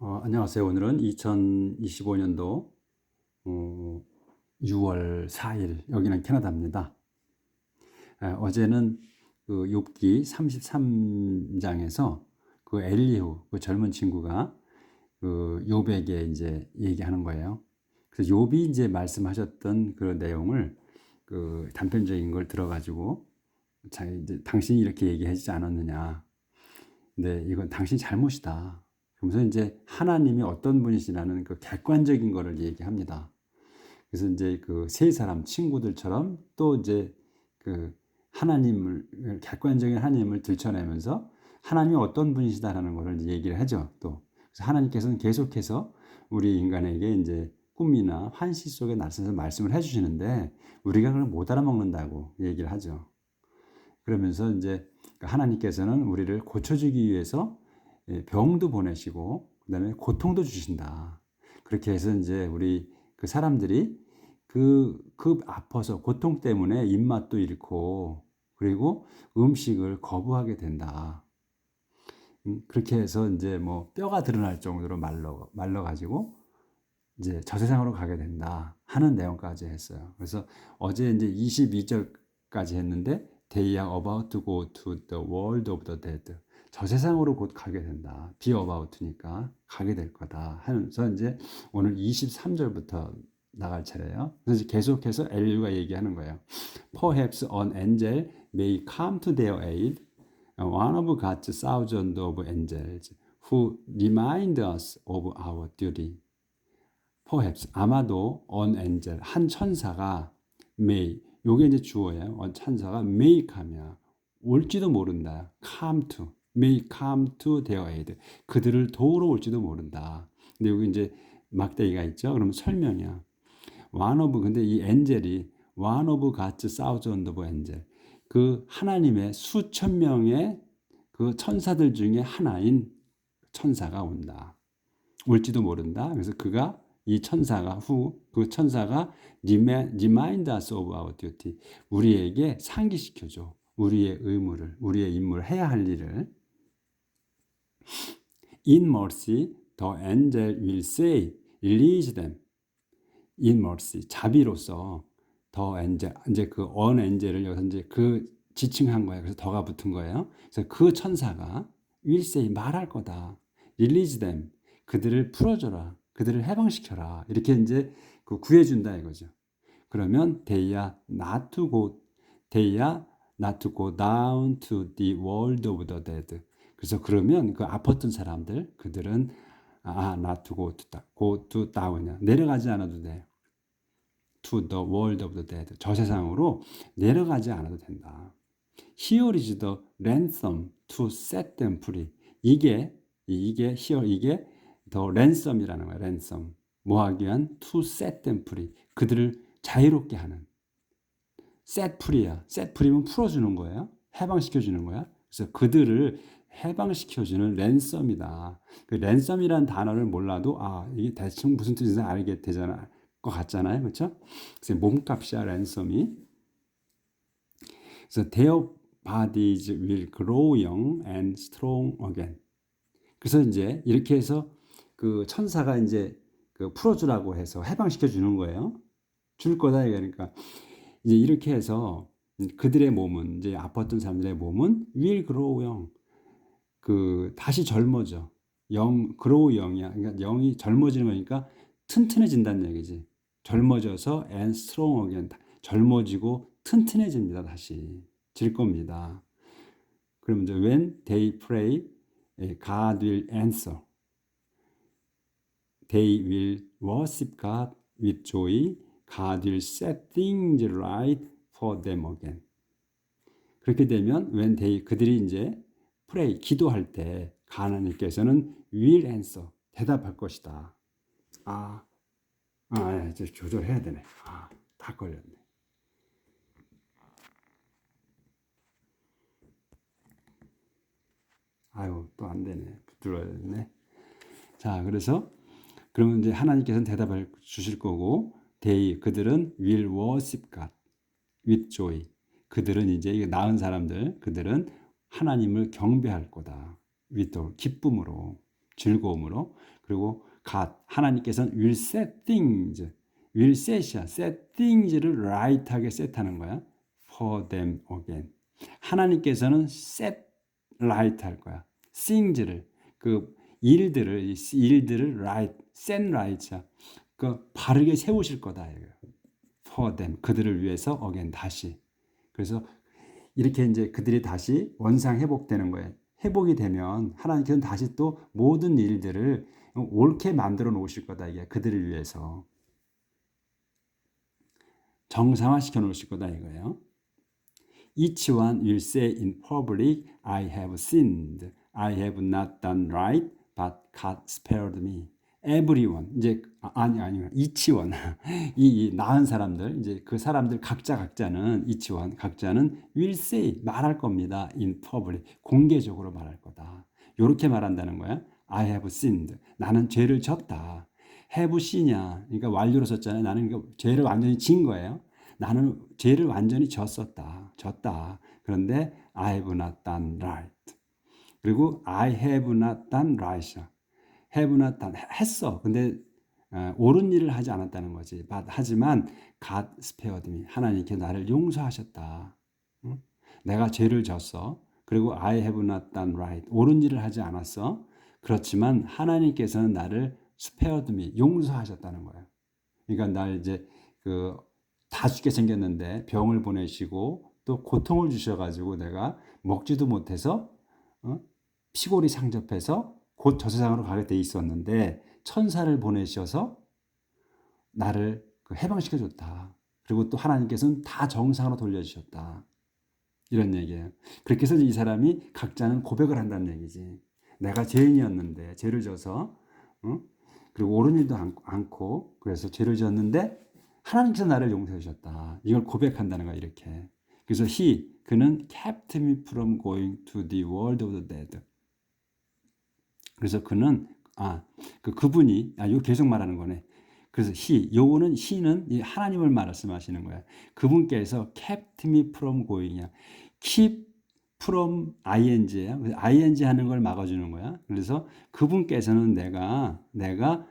안녕하세요. 오늘은 2025년도 6월 4일, 여기는 캐나다입니다. 어제는 그 욥기 33장에서 그 엘리후, 그 젊은 친구가 그 욥에게 이제 얘기하는 거예요. 그래서 욥이 이제 말씀하셨던 그 내용을 그 단편적인 걸 들어가지고, 자, 이제 당신이 이렇게 얘기하지 않았느냐. 근데 이건 당신 잘못이다. 그러면서 이제 하나님이 어떤 분이시라는 그 객관적인 거를 얘기합니다. 그래서 이제 그 세 사람 친구들처럼 또 이제 그 하나님을, 객관적인 하나님을 들춰내면서 하나님이 어떤 분이시다라는 거를 이제 얘기를 하죠. 또 그래서 하나님께서는 계속해서 우리 인간에게 이제 꿈이나 환시 속에 나서서 말씀을 해주시는데 우리가 그걸 못 알아먹는다고 얘기를 하죠. 그러면서 이제 하나님께서는 우리를 고쳐주기 위해서 병도 보내시고 그다음에 고통도 주신다. 그렇게 해서 이제 우리 그 사람들이 그 아파서 고통 때문에 입맛도 잃고 그리고 음식을 거부하게 된다. 그렇게 해서 이제 뭐 뼈가 드러날 정도로 말라 가지고 이제 저세상으로 가게 된다 하는 내용까지 했어요. 그래서 어제 이제 22절까지 했는데 They are about to go to the world of the dead. 저세상으로 곧 가게 된다. Be about니까 가게 될 거다 하면서 이제 오늘 23절부터 나갈 차례예요. 그래서 계속해서 엘리가 얘기하는 거예요. Perhaps an angel may come to their aid. One of God's thousands of angels who remind us of our duty. Perhaps 아마도 an angel 한 천사가 may 요게 이제 주어예요. 천사가 may come이야. 올지도 모른다. come to may come to their aid. 그들을 도우러 올지도 모른다. 근데 여기 이제 막대기가 있죠. 그러면 설명이야. one of 근데 이 엔젤이 one of God's thousand of angel 그 하나님의 수천 명의 그 천사들 중에 하나인 천사가 온다. 올지도 모른다. 그래서 그가 이 천사가 그 천사가 remind us of our duty. 우리에게 상기시켜줘. 우리의 의무를, 우리의 임무를 해야 할 일을. In mercy, the angel will say, release them. In mercy, 자비로서 the angel, 이제 그 on angel을 여기서 이제 그 지칭한 거예요. 그래서 더가 붙은 거예요. 그래서 그 천사가 will say, 말할 거다. release them. 그들을 풀어줘라. 그들을 해방시켜라. 이렇게 이제 그 구해준다 이거죠. 그러면 they are not to go, they are not to go down to the world of the dead. 그래서 그러면 그 아팠던 사람들, 그들은 not to go to down이야. 내려가지 않아도 돼. to the world of the dead. 저 세상으로 내려가지 않아도 된다. Here is the ransom to set them free. 이게 here 이게 더 랜섬이라는 거야. 랜섬. 뭐 하기 위한 to set them free. 그들을 자유롭게 하는. set free야. set free면 풀어주는 거예요. 해방시켜주는 거야. 그래서 그들을 해방시켜주는 랜섬이다. 그 랜섬이라는 단어를 몰라도 이게 대충 무슨 뜻인지 알게 되잖아. 것 같잖아요. 그렇죠? 그래서 몸값이야 랜섬이. 그래서 their bodies will grow young and strong again. 그래서 이제 이렇게 해서 그 천사가 이제 그 풀어주라고 해서 해방시켜 주는 거예요. 줄 거다 그러니까 이제 이렇게 해서 그들의 몸은 이제 아팠던 사람들의 몸은 will grow young 그 다시 젊어져. grow young이야. 그러니까 영이 젊어지는 거니까 튼튼해진다는 얘기지. 젊어져서 and strong again 젊어지고 튼튼해집니다. 다시 질 겁니다. 그럼 이제 when they pray, God will answer. They will worship God with joy. God will set things right for them again. 그렇게 되면 when they 그들이 이제 pray 기도할 때 하나님께서는 will answer 대답할 것이다. 이제 조절해야 되네. 다 걸렸네. 또 안 되네. 붙들어야 되네. 자, 그래서 그러면 이제 하나님께서는 대답을 주실 거고, 그들은 will worship God with joy. 그들은 이제 나은 사람들, 그들은 하나님을 경배할 거다. with 기쁨으로. 즐거움으로. 그리고 God, 하나님께서는 will set things, will set이야. set things를 right하게 set하는 거야. for them again. 하나님께서는 set right 할 거야. things를, 그 일들을 right, set right이야. 그 바르게 세우실 거다. for them, 그들을 위해서 again, 다시. 그래서 이렇게 이제 그들이 다시 원상 회복되는 거예요. 회복이 되면 하나님께서는 다시 또 모든 일들을 옳게 만들어 놓으실 거다. 이게 그들을 위해서 정상화시켜 놓으실 거다 이거예요. Each one will say in public, I have sinned. I have not done right, but God spared me. Everyone, 이제 아니요. each one. 이 나은 사람들, 이제 그 사람들 각자는 each one, 각자는 will say 말할 겁니다. in public, 공개적으로 말할 거다. 이렇게 말한다는 거야. I have sinned. 나는 죄를 졌다. have sinn이야. 그러니까 완료로 썼잖아요. 나는 죄를 완전히 진 거예요. 나는 죄를 완전히 졌다. 그런데 I have not done right. 그리고 I have not done right이야. have not done, 했어. 근데 옳은 일을 하지 않았다는 거지. 하지만 God spared me. 하나님께 나를 용서하셨다. 응? 내가 죄를 졌어. 그리고 I have not done right. 옳은 일을 하지 않았어. 그렇지만 하나님께서는 나를 spared me. 용서하셨다는 거야. 그러니까 날 이제 다 죽게 생겼는데 병을 보내시고 또 고통을 주셔가지고 내가 먹지도 못해서 피골이 상접해서 곧 저세상으로 가게 돼 있었는데 천사를 보내셔서 나를 해방시켜 줬다. 그리고 또 하나님께서는 다 정상으로 돌려주셨다. 이런 얘기예요. 그렇게 해서 이 사람이 각자는 고백을 한다는 얘기지. 내가 죄인이었는데 죄를 져서 그리고 옳은 일도 않고 그래서 죄를 지었는데 하나님께서 나를 용서해 주셨다. 이걸 고백한다는 거야 이렇게. 그래서 그는 kept me from going to the world of the dead. 그래서 그는 그분이 이거 계속 말하는 거네. 그래서 요거는 he는 하나님을 말씀하시는 거야. 그분께서 kept me from going이야. keep from ing야. ing 하는 걸 막아주는 거야. 그래서 그분께서는 내가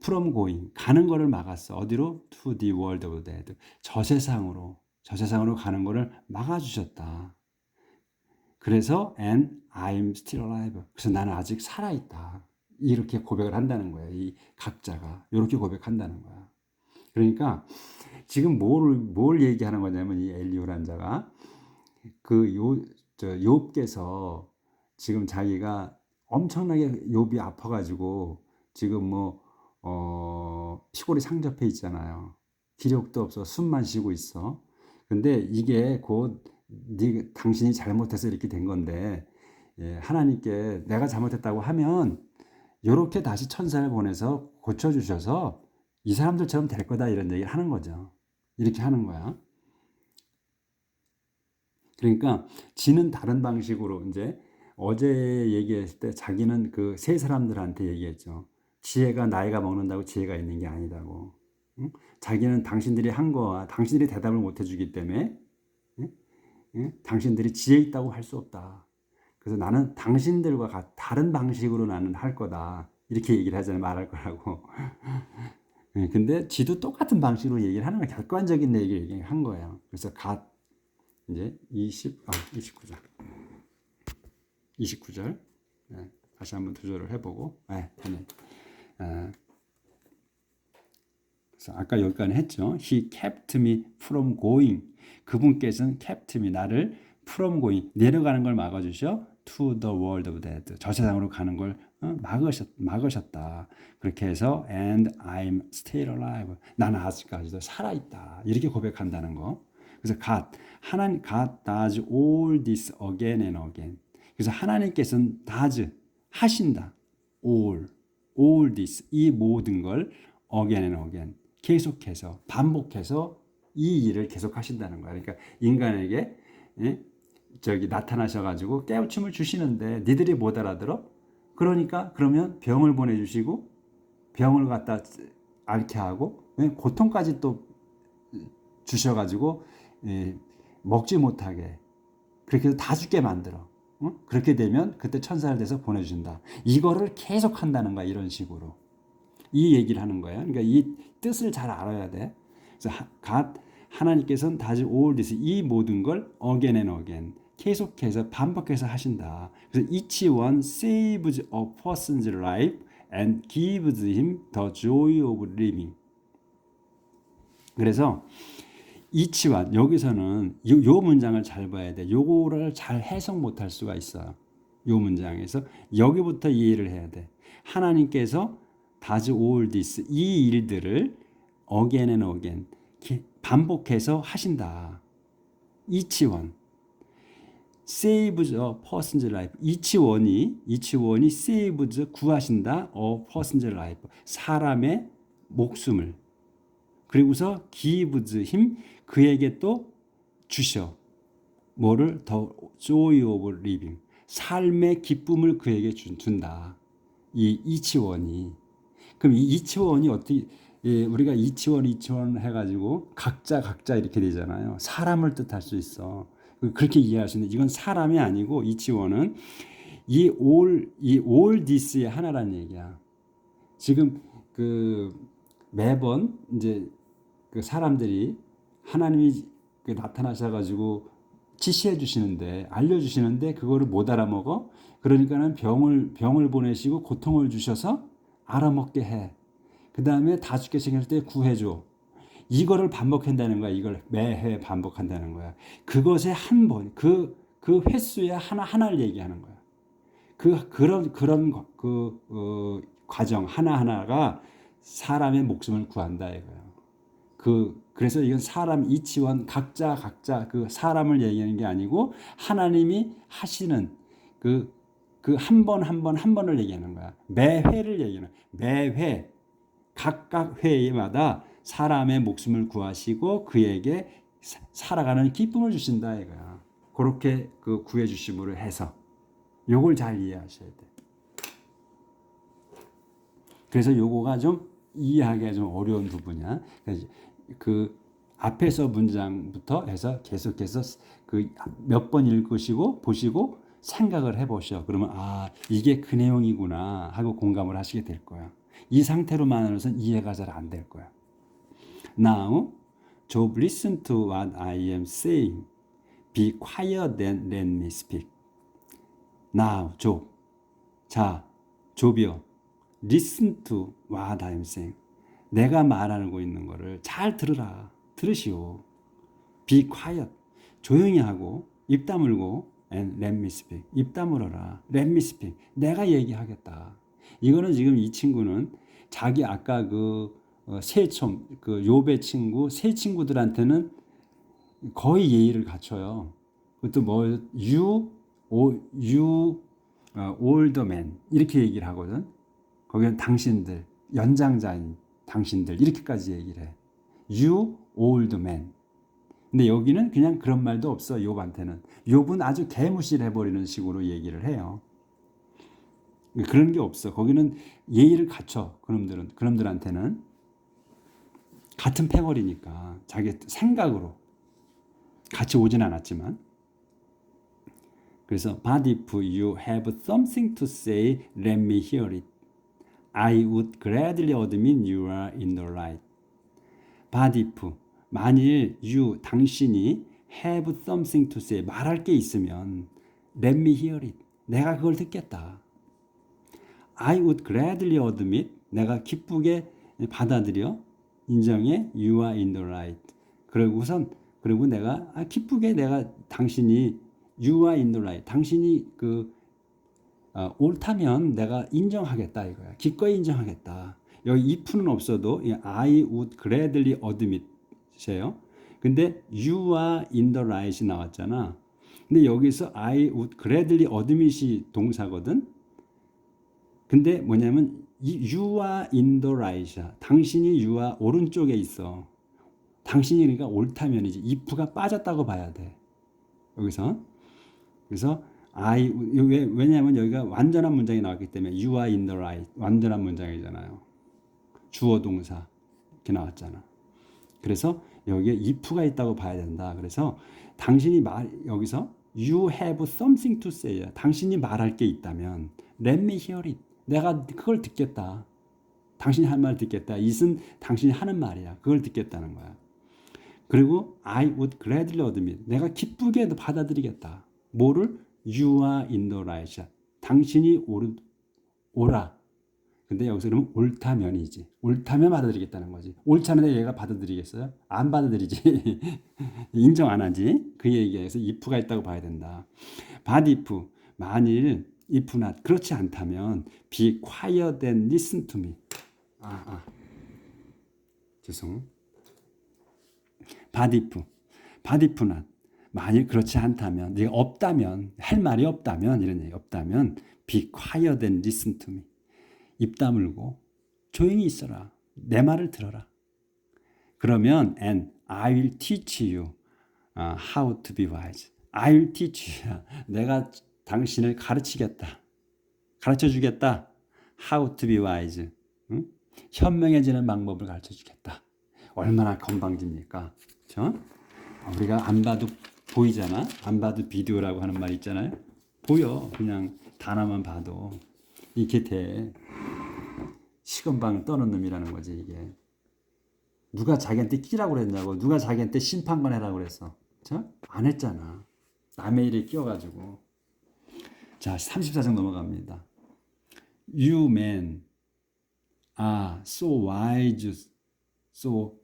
from going 가는 거를 막았어. 어디로? To the world of the dead. 저세상으로 가는 거를 막아주셨다. 그래서 and I'm still alive. 그래서 나는 아직 살아있다. 이렇게 고백을 한다는 거예요. 이 각자가 이렇게 고백한다는 거야. 그러니까 지금 뭘 얘기하는 거냐면 이 엘리후라는 자가 욥께서 지금 자기가 엄청나게 욥이 아파가지고 지금 피골이 상접해 있잖아요. 기력도 없어 숨만 쉬고 있어. 근데 이게 곧 당신이 잘못해서 이렇게 된 건데 하나님께 내가 잘못했다고 하면 이렇게 다시 천사를 보내서 고쳐주셔서 이 사람들처럼 될 거다 이런 얘기를 하는 거죠. 이렇게 하는 거야. 그러니까 지는 다른 방식으로 이제 어제 얘기했을 때 자기는 그 세 사람들한테 얘기했죠. 지혜가 나이가 먹는다고 지혜가 있는 게 아니다고. 응? 자기는 당신들이 한 거와 당신들이 대답을 못 해주기 때문에 당신들이 지혜 있다고 할 수 없다. 그래서 나는 당신들과 다른 방식으로 나는 할 거다. 이렇게 얘기를 하잖아요. 말할 거라고. 근데 지도 똑같은 방식으로 얘기를 하는 거야. 객관적인 얘기를 한 거예요. 그래서 이제 29절. 29절. 네, 다시 한번 두절을 해보고. 그래서 아까 여기까지 했죠. He kept me from going. 그분께서는 kept me, 나를 from going, 내려가는 걸 막아주셔. To the world of dead. 저 세상으로 가는 걸 막으셨다. 그렇게 해서 and I'm still alive. 나는 아직까지도 살아있다. 이렇게 고백한다는 거. 그래서 God does all this again and again. 그래서 하나님께서는 does, 하신다. all this, 이 모든 걸 again and again. 계속해서, 반복해서 이 일을 계속 하신다는 거야. 그러니까 인간에게 나타나셔가지고 깨우침을 주시는데 니들이 못 알아들어? 그러면 병을 보내주시고 병을 갖다 앓게 하고 고통까지 또 주셔가지고 먹지 못하게 그렇게 해서 다 죽게 만들어. 그렇게 되면 그때 천사를 돼서 보내준다. 이거를 계속 한다는 거야. 이런 식으로. 이 얘기를 하는 거야. 그러니까 이 뜻을 잘 알아야 돼. 그래서 하나님께서는 다시 all this, 이 모든 걸 again and again, 계속해서 반복해서 하신다. 그래서 each one saves a person's life and gives him the joy of living. 그래서 each one, 여기서는 요 문장을 잘 봐야 돼. 요거를 잘 해석 못할 수가 있어요. 요 문장에서 여기부터 이해를 해야 돼. 하나님께서 does all this, 이 일들을 again and again, 반복해서 하신다. each one saves a person's life. each one이 saves, 구하신다. a person's life, 사람의 목숨을. 그리고서 gives him, 그에게 또 주셔. 뭐를? the joy of living, 삶의 기쁨을 그에게 준다. 이 each one이. 그럼 이 each one이 어떻게, 우리가 each one 해가지고 각자 이렇게 되잖아요. 사람을 뜻할 수 있어. 그렇게 이해할 수 있는데 이건 사람이 아니고 each one은 이 all this의 하나라는 얘기야. 지금 매번 이제 사람들이 하나님이 나타나셔가지고 지시해 주시는데, 알려주시는데 그거를 못 알아먹어. 그러니까는 병을 보내시고 고통을 주셔서 알아먹게 해. 그 다음에 다 죽게 생길 때 구해줘. 이거를 반복한다는 거야. 이걸 매해 반복한다는 거야. 그것의 한 번, 그 횟수의 하나를 얘기하는 거야. 그런 과정 하나하나가 사람의 목숨을 구한다 이거야. 그래서 이건 사람 이치원 각자 그 사람을 얘기하는 게 아니고 하나님이 하시는 그 한 번을 얘기하는 거야. 매회를 얘기하는 거야. 매회 각각 회마다 사람의 목숨을 구하시고 그에게 살아가는 기쁨을 주신다 이거야. 그렇게 구해 주심으로 해서 요걸 잘 이해하셔야 돼. 그래서 요거가 좀 이해하기가 좀 어려운 부분이야. 그 앞에서 문장부터 해서 계속해서 몇 번 읽으시고 보시고 생각을 해보셔. 그러면 이게 그 내용이구나 하고 공감을 하시게 될 거야. 이 상태로만으로는 이해가 잘 안 될 거야. Now, Job, listen to what I am saying. Be quiet and let me speak. Now, Job. 자, 조비여, listen to what I am saying. 내가 말하고 있는 거를 잘 들으시오. Be quiet. 조용히 하고 입 다물고 and let me speak. 입 다물어라. Let me speak. 내가 얘기하겠다. 이거는 지금 이 친구는 자기 아까 세촌 욥의 친구 세 친구들한테는 거의 예의를 갖춰요. 그것도 you old man 이렇게 얘기를 하거든. 거기는 당신들, 연장자인 당신들 이렇게까지 얘기를 해. You old man. 근데 여기는 그냥 그런 말도 없어. 욥한테는. 욥은 아주 개무시를 해버리는 식으로 얘기를 해요. 그런 게 없어. 거기는 예의를 갖춰. 그놈들한테는 같은 패거리니까 자기 생각으로 같이 오진 않았지만. 그래서 But if you have something to say, let me hear it. I would gladly admit you are in the right. But if, 만일 you, 당신이 have something to say, 말할 게 있으면 let me hear it. 내가 그걸 듣겠다. I would gladly admit, 내가 기쁘게 받아들여, 인정해, you are in the right. 그리고 내가 기쁘게 당신이 you are in the right. 당신이 옳다면 내가 인정하겠다 이거야. 기꺼이 인정하겠다. 여기 if는 없어도 I would gladly admit이에요. 근데 you are in the right이 나왔잖아. 근데 여기서 I would gladly admit이 동사거든. 근데 뭐냐면 you are in the right이야. 당신이 you are 오른쪽에 있어. 당신이 그러니까 옳다면이지. if가 빠졌다고 봐야 돼. 여기서. 그래서 왜냐하면 여기가 완전한 문장이 나왔기 때문에 you are in the right. 완전한 문장이잖아요. 주어 동사 이렇게 나왔잖아. 그래서 여기에 if가 있다고 봐야 된다. 그래서 당신이 여기서 You have something to say. 당신이 말할 게 있다면 let me hear it. 내가 그걸 듣겠다. 당신이 할 말 듣겠다. it은 당신이 하는 말이야. 그걸 듣겠다는 거야. 그리고 I would gladly admit. 내가 기쁘게 받아들이겠다. 뭐를? You are in the right. 당신이 옳아. 근데 여기서 그러면 옳다면이지. 옳다면 받아들이겠다는 거지. 옳지 않은데 얘가 받아들이겠어요? 안 받아들이지. 인정 안 하지. 그 얘기에서 if가 있다고 봐야 된다. But if, 만일 if not, 그렇지 않다면 be quiet and listen to me. 죄송. But if not, 만일 그렇지 않다면, 네가 없다면, 할 말이 없다면, 이런 얘기 없다면 be quiet and listen to me. 입 다물고 조용히 있어라. 내 말을 들어라. 그러면 and I will teach you how to be wise. I will teach you. 내가 당신을 가르치겠다. 가르쳐주겠다. How to be wise. 응? 현명해지는 방법을 가르쳐주겠다. 얼마나 건방집니까? 그렇죠? 우리가 안 봐도 보이잖아. 안 봐도 비디오라고 하는 말 있잖아요. 보여. 그냥 단어만 봐도. 이게 돼. 시건방을 떠는 놈이라는 거지 이게. 누가 자기한테 끼라고 그랬냐고. 누가 자기한테 심판관 해라고 그랬어. 그렇죠? 안 했잖아. 남의 일에 끼어가지고. 자, 34장 넘어갑니다. You men are so wise, so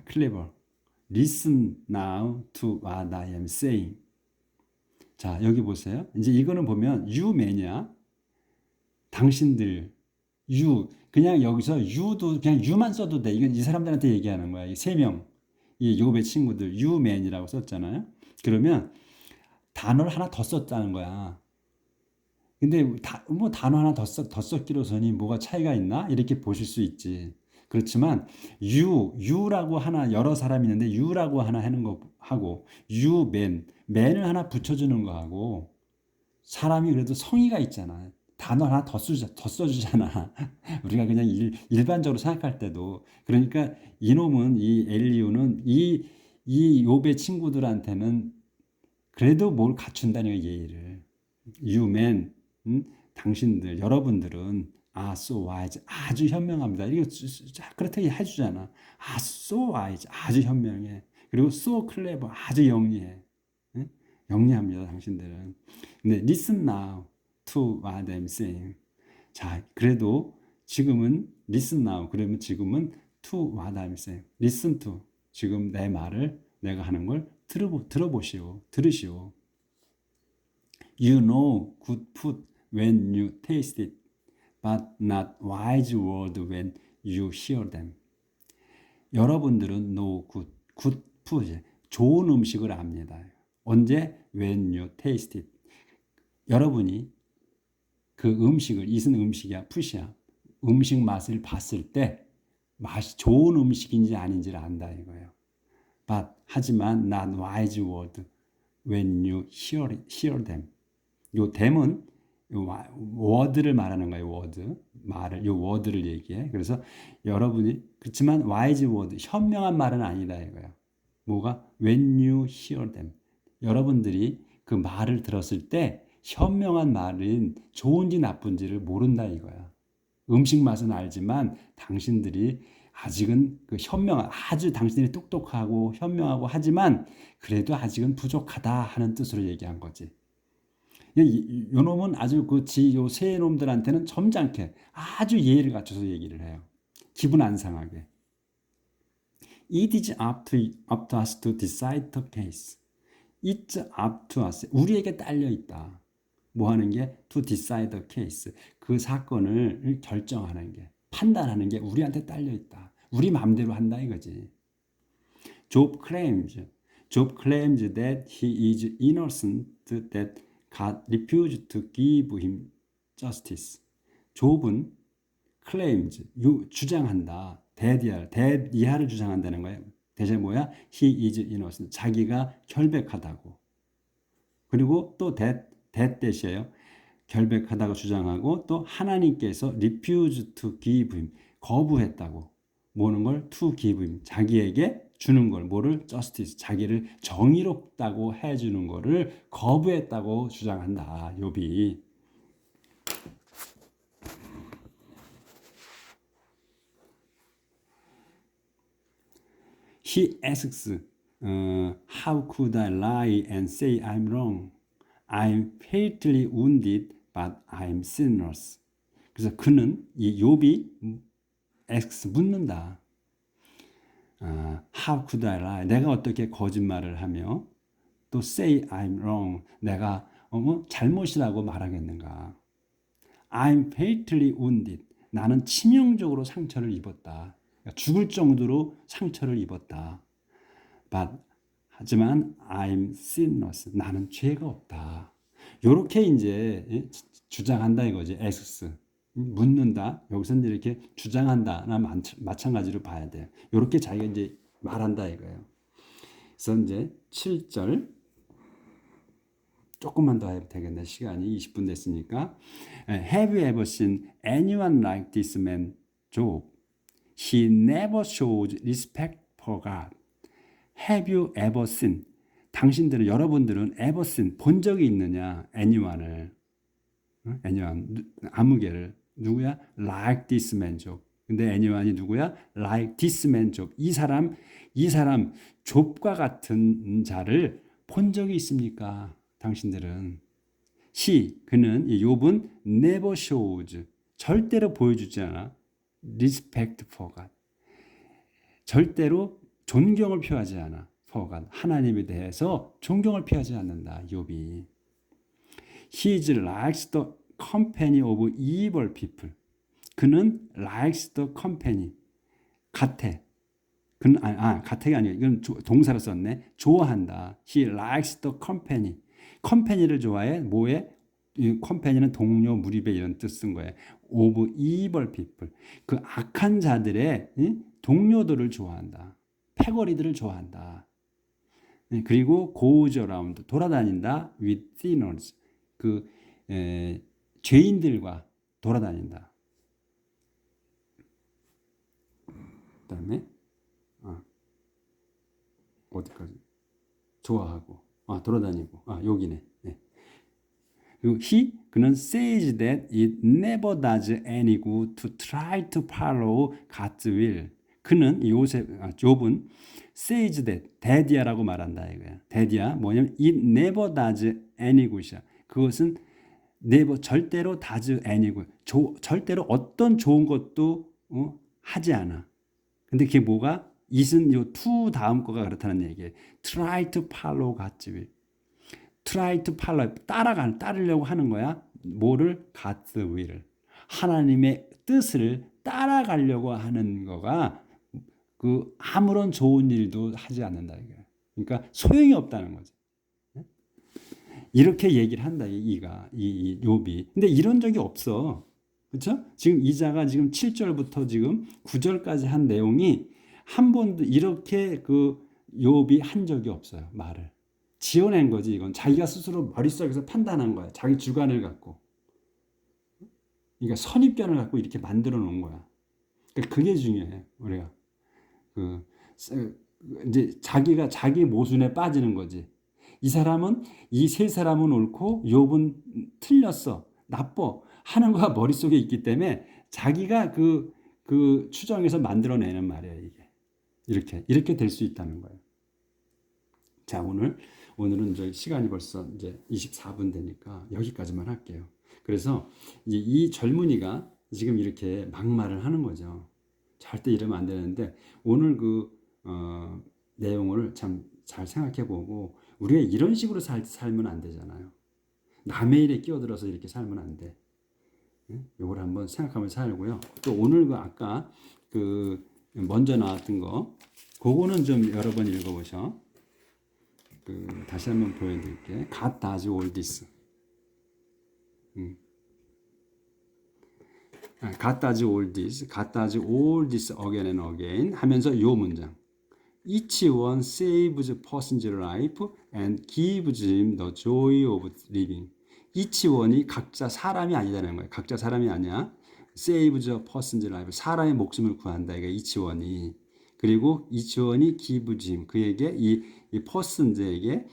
clever. Listen now to what I am saying. 자, 여기 보세요. 이제 이거는 보면 you men이야. 당신들. you. 그냥 여기서 you도 그냥 you만 써도 돼. 이건 이 사람들한테 얘기하는 거야. 이 세 명. 이 욥의 친구들 you men이라고 썼잖아요. 그러면 단어를 하나 더 썼다는 거야. 근데 뭐 단어 하나 더 썼기로서니 뭐가 차이가 있나? 이렇게 보실 수 있지. 그렇지만 you라고 하나 여러 사람이 있는데 you라고 하나 하는 거 하고 you man을 하나 붙여주는 거 하고 사람이 그래도 성의가 있잖아. 단어 하나 더 써주잖아. 우리가 그냥 일반적으로 생각할 때도. 그러니까 이놈은 이 엘리후는 이 욥의 친구들한테는 그래도 뭘 갖춘다는 거야, 예의를. You men, 당신들, 여러분들은 so wise, 아주 현명합니다. 이거 그렇게 해주잖아. so wise, 아주 현명해. 그리고 so clever, 아주 영리해. 영리합니다, 당신들은. 근데 listen now to what I'm saying. 자, 그래도 지금은 listen now. 그러면 지금은 to what I'm saying. listen to. 지금 내 말을 내가 하는 걸 들어보시오. 들으시오. You know good food when you taste it, but not wise word when you hear them. 여러분들은 know good food, 좋은 음식을 압니다. 언제? When you taste it. 여러분이 그 음식을, 이은 음식이야, 풋이야. 음식 맛을 봤을 때 맛이 좋은 음식인지 아닌지를 안다 이거예요. But 하지만 not wise word when you hear them. 요 them은 word를 말하는 거예요. 말을, 요 word를 얘기해. 그래서 여러분이 그렇지만 wise word, 현명한 말은 아니다 이거야. 뭐가? When you hear them. 여러분들이 그 말을 들었을 때 현명한 말은 좋은지 나쁜지를 모른다 이거야. 음식 맛은 알지만 당신들이 아직은 그 현명한, 아주 당신들이 똑똑하고 현명하고 하지만 그래도 아직은 부족하다 하는 뜻으로 얘기한 거지. 요 놈은 아주 요 세 놈들한테는 점잖게 아주 예의를 갖춰서 얘기를 해요. 기분 안 상하게. It is up to us to decide the case. It's up to us. 우리에게 딸려 있다. 뭐 하는 게? To decide the case. 그 사건을 결정하는 게, 판단하는 게 우리한테 딸려 있다. 우리 마음대로 한다 이거지. Job claims that he is innocent, that God refused to give him justice. 욥은 claims, 주장한다. that 이하를 주장한다는 거예요. 대체 뭐야? He is innocent. 자기가 결백하다고. 그리고 또 that 대시에요. 결백하다고 주장하고 또 하나님께서 refuse to give him. 거부했다고. 뭐는 걸? to give him. 자기에게 주는 걸 뭐를 justice 자기를 정의롭다고 해주는 거를 거부했다고 주장한다. 욥이. He asks, how could I lie and say I'm wrong? I'm fatally wounded, but I'm sinless. 그래서 그는 이 욥이 asks 묻는다. How could I lie? 내가 어떻게 거짓말을 하며 또 say I'm wrong. 내가 잘못이라고 말하겠는가? I'm fatally wounded. 나는 치명적으로 상처를 입었다. 그러니까 죽을 정도로 상처를 입었다. But 하지만 I'm sinless. 나는 죄가 없다. 요렇게 이제 주장한다 이거지. asks. 묻는다. 여기서는 이렇게 주장한다나 마찬가지로 봐야 돼요. 요렇게 자기가 이제 말한다 이거예요. 그래서 이제 7절 조금만 더 해도 되겠네. 시간이 20분 됐으니까. Have you ever seen anyone like this man, Job? He never shows respect for God. Have you ever seen? 당신들은 여러분들은 ever seen 본 적이 있느냐? anyone을 anyone 아무개를 누구야? like this man Job. 근데 anyone이 누구야? like this man Job. 이 사람 욥과 같은 자를 본 적이 있습니까? 당신들은. 그는 이 욥은 never shows 절대로 보여주지 않아. respect for God. 절대로 존경을 표하지 않아. for God. 하나님에 대해서 존경을 표하지 않는다. 욥이. He is likes the company of evil people. 그는 likes the company. 같아. 그는 같아가 아니에요. 이건 동사로 썼네. 좋아한다. He likes the company. 컴퍼니를 좋아해. 뭐에? 이 컴퍼니는 동료, 무리배 이런 뜻 쓴 거예요. of evil people. 그 악한 자들의 동료들을 좋아한다. 패거리들을 좋아한다. 그리고 goes around 돌아다닌다. with sinners. 죄인들과 돌아다닌다. 그다음에 어디까지? 좋아하고 돌아다니고 여기네. 네. 그리고 그는 says that it never does any good to try to follow God's will. 그는 욥은 says that이야라고 말한다 이거야. that이야 뭐냐면 it never does any good이야. 그것은 never 절대로 does any good. 절대로 어떤 좋은 것도 하지 않아. 근데 그게 뭐가? it은 요 to 다음 거가 그렇다는 얘기예요. try to follow God's will. try to follow 따르려고 하는 거야. 뭐를? God's will을. 하나님의 뜻을 따라가려고 하는 거가 아무런 좋은 일도 하지 않는다 이거야. 그러니까 소용이 없다는 거지. 이렇게 얘기를 한다 이 욥이. 근데 이런 적이 없어. 그렇죠? 지금 이자가 지금 7절부터 지금 9절까지 한 내용이 한 번도 이렇게 욥이 한 적이 없어요. 말을 지어낸 거지. 이건 자기가 스스로 머릿속에서 판단한 거야. 자기 주관을 갖고. 그러니까 선입견을 갖고 이렇게 만들어 놓은 거야. 그러니까 그게 중요해. 우리가 이제 자기가 자기 모순에 빠지는 거지. 이 세 사람은 옳고 욥은 틀렸어. 나빠. 하는 거가 머릿속에 있기 때문에 자기가 추정해서 만들어내는 말이야, 이게. 이렇게 될 수 있다는 거예요. 자, 오늘은 이제 시간이 벌써 이제 24분 되니까 여기까지만 할게요. 그래서 이제 이 젊은이가 지금 이렇게 막말을 하는 거죠. 절대 이러면 안 되는데 오늘 내용을 참 잘 생각해 보고 우리가 이런 식으로 살면 안 되잖아요. 남의 일에 끼어들어서 이렇게 살면 안 돼. 이걸 한번 생각하면서 살고요. 또 오늘 아까 먼저 나왔던 거 그거는 좀 여러 번 읽어보셔. 다시 한번 보여드릴게. God does all this. God does all this. God does all this again and again 하면서 이 문장. Each one saves a person's life and gives him the joy of living. each one이 각자 사람이 아니다는 거예요. 각자 사람이 아니야. saves a person's life. 사람의 목숨을 구한다. 이게 each one이. 그리고 이 지원이 기부짐 그에게 이 퍼슨에게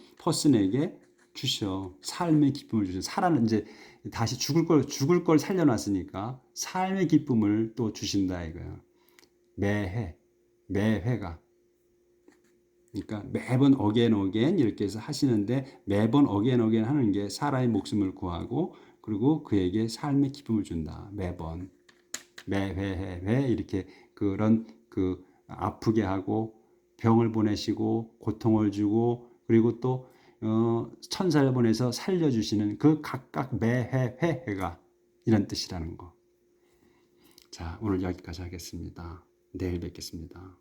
주셔. 삶의 기쁨을 주셔. 살아는 이제 다시 죽을 걸 살려놨으니까 삶의 기쁨을 또 주신다 이거야. 매회가. 그러니까 매번 어겐 이렇게 해서 하시는데 매번 어겐 하는 게 사람의 목숨을 구하고 그리고 그에게 삶의 기쁨을 준다. 매번 매회 이렇게 그런 그 아프게 하고 병을 보내시고 고통을 주고 그리고 또 천사를 보내서 살려주시는 그 각각 매회가 이런 뜻이라는 거. 자, 오늘 여기까지 하겠습니다. 내일 뵙겠습니다.